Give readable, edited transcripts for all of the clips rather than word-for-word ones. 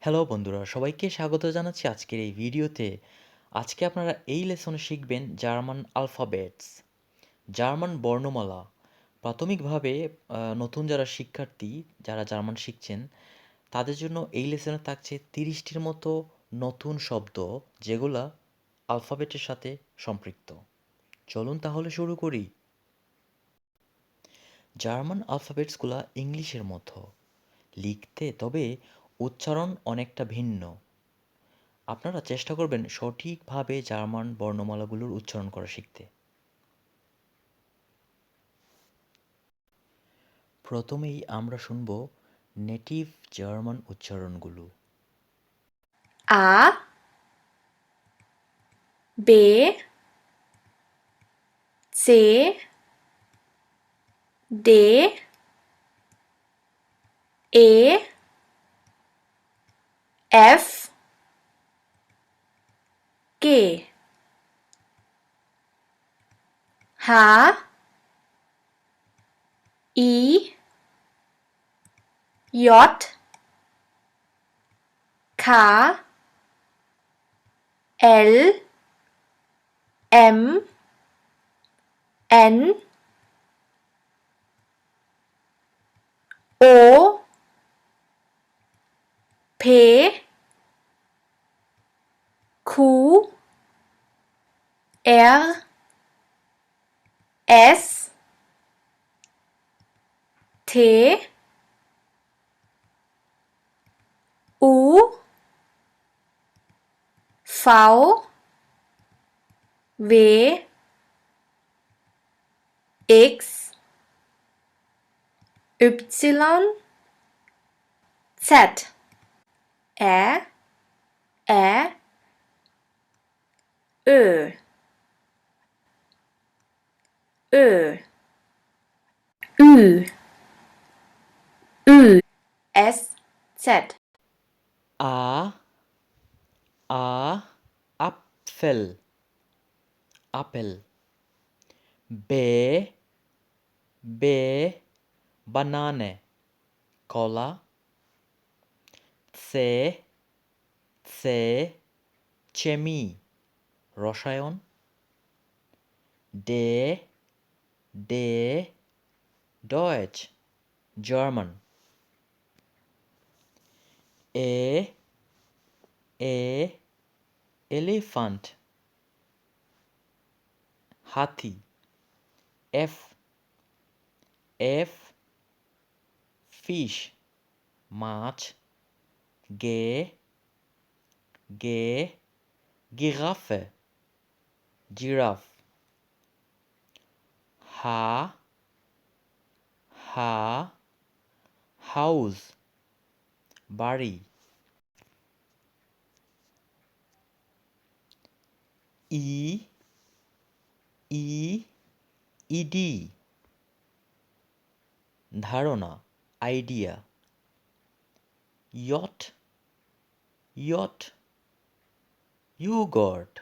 Hello বন্ধুরা, সবাইকে স্বাগত জানাচ্ছি আজকের এই ভিডিওতে। আজকে আপনারা এই লেসনে শিখবেন জার্মান আলফাবেটস, জার্মান বর্ণমালা। প্রাথমিকভাবে নতুন যারা শিক্ষার্থী, যারা জার্মান শিখছেন, তাদের জন্য এই লেসনে থাকছে 30টির মতো নতুন শব্দ, যেগুলা আলফাবেটের সাথে সম্পৃক্ত। চলুন তাহলে শুরু করি। জার্মান আলফাবেটসগুলা ইংলিশের মতো লিখতে, তবে উচ্চারণ অনেকটা ভিন্ন। আপনারা চেষ্টা করবেন সঠিকভাবে জার্মান বর্ণমালাগুলোর উচ্চারণ করা শিখতে। প্রথমেই আমরা শুনব নেটিভ জার্মান উচ্চারণগুলো। A, B, C, D, E, F, G, H, I, J, K, L, M, N, O, P, Q, R, S, T, U, V, W, X, Y, Z, Ä, Ä, Ö, Ö, Ü, Ü, S, Z, A, A, Apfel, Apfel. B, B, Banane, Cola. C, C, Chemie, রসায়ন। D, D, Deutsch, German. E, E, Elefant, হাতি। F, F, Fisch, মাছ। G, G, Giraffe, Giraffe. H, H, Haus, বাড়ি। E, E, Idee, ধারণা, idea. Yacht, Yacht, Joghurt,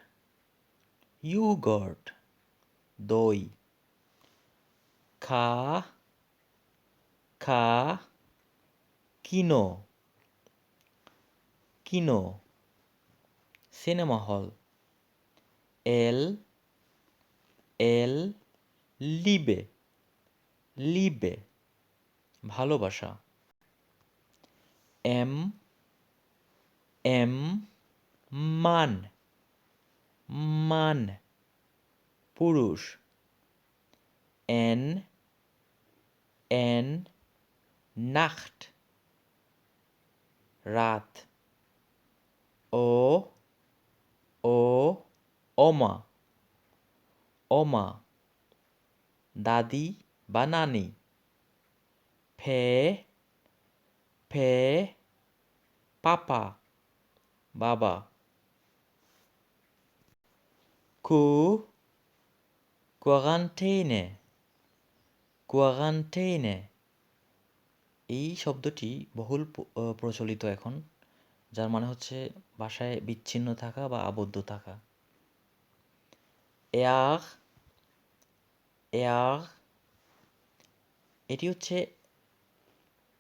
Joghurt, দই। খা, খা, কিনো, কিনো, cinema hall. এল, এল, লিবে, লিবে, ভালোবাসা। এম, এম, মান, মান, পুরুষ। এন, এন, নাcht, রাত। ও, ও, ওমা, ওমা, দাদি বা নানি। ফে, ফে, পাপা, বাবা। কু, Quarantäne, Quarantäne, এই শব্দটি বহুল প্রচলিত এখন, যার মানে হচ্ছে বাসায় বিচ্ছিন্ন থাকা বা আবদ্ধ থাকা। এয়ার, এয়ার, এটি হচ্ছে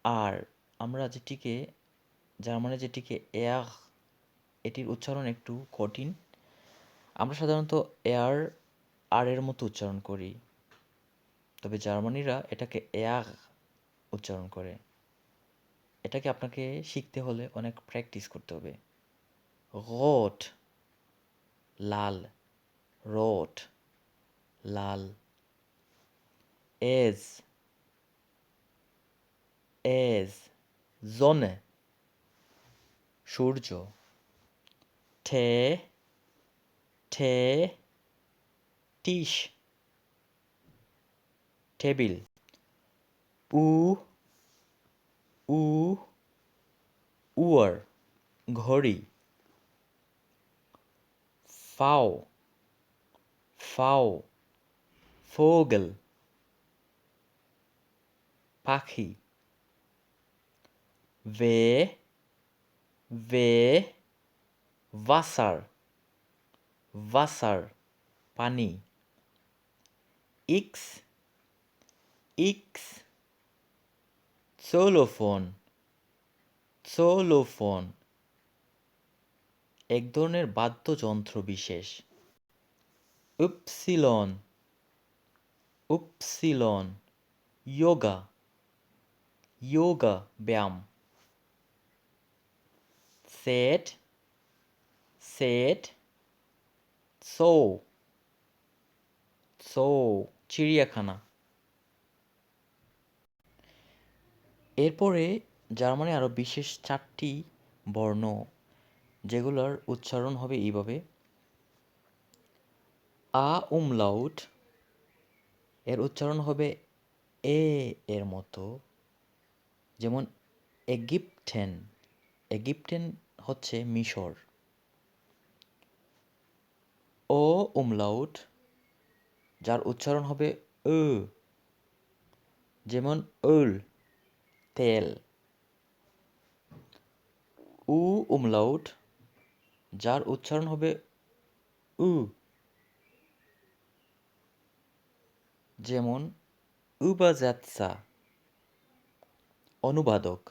আর আমরা যেটিকে জার্মানে যেটিকে এয়ার, এটির উচ্চারণ একটু কঠিন। আমরা সাধারণত এয়ার আর এর মতো উচ্চারণ করি, তবে জার্মানিরা এটাকে এয়ার উচ্চারণ করে। এটাকে আপনাকে শিখতে হলে অনেক প্র্যাকটিস করতে হবে। রোট, লাল, রোট, লাল। এজ, এজ, জোনে, সূর্য। ঠে, ঠে, টিস, টেবিল। উ, উ, উয়ার, ঘড়ি। ফাও, ফাও, ফোগল, পাখি। ভে, ভে, ভাসার, ভাসার, পানি। ইক্স, ইক্স, সোলোফোন, সোলোফোন, এক ধরনের বাদ্যযন্ত্র বিশেষ। উপসিলন, উপসিলন, যোগা, যোগা, ব্যায়াম। সেট, সেট, সো, সো, চিড়িয়াখানা। এরপরে জার্মানি আরও বিশেষ 4টি বর্ণ, যেগুলোর উচ্চারণ হবে এইভাবে। আ উমলাউট, এর উচ্চারণ হবে এ এর মতো, যেমন এগিপ্টেন, এগিপ্টেন হচ্ছে মিশর। ও উমলাউট, যার উচ্চারণ হবে ও, যেমন ওল, তেল। উ উমলাউট, যার উচ্চারণ হবে উ, যেমন উবাজাতসা, অনুবাদক।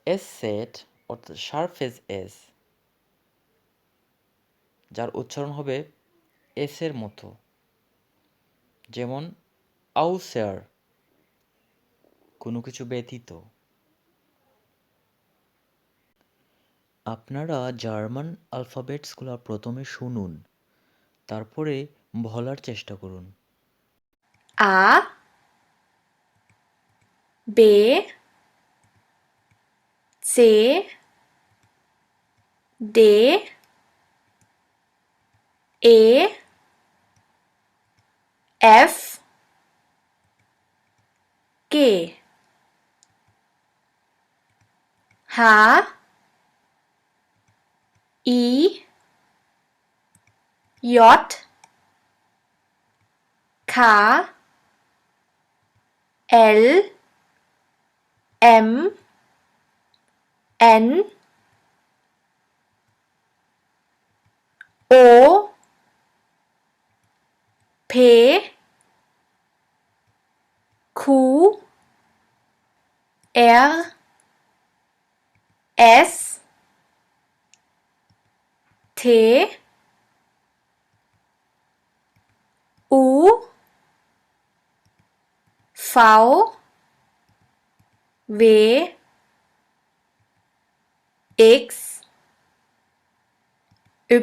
এস সেট, অর্থাৎ সারফেস এস, যার উচ্চারণ হবে এস এর মতো, যেমন আউসার, কোনো কিছু ব্যতীত। আপনারা জার্মান আলফাবেটসগুলো প্রথমে শুনুন, তারপরে বলার চেষ্টা করুন। A, B, C, D, E, F, G, H, I, J, K, L, M, N, O, P, Q, R, S, T, U, V, W, X, Y,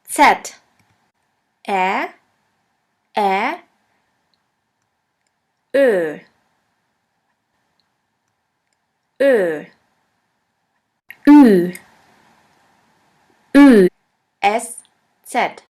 Z, Ä, Ä, Ö, Ö, Ü, Ü, S, Z.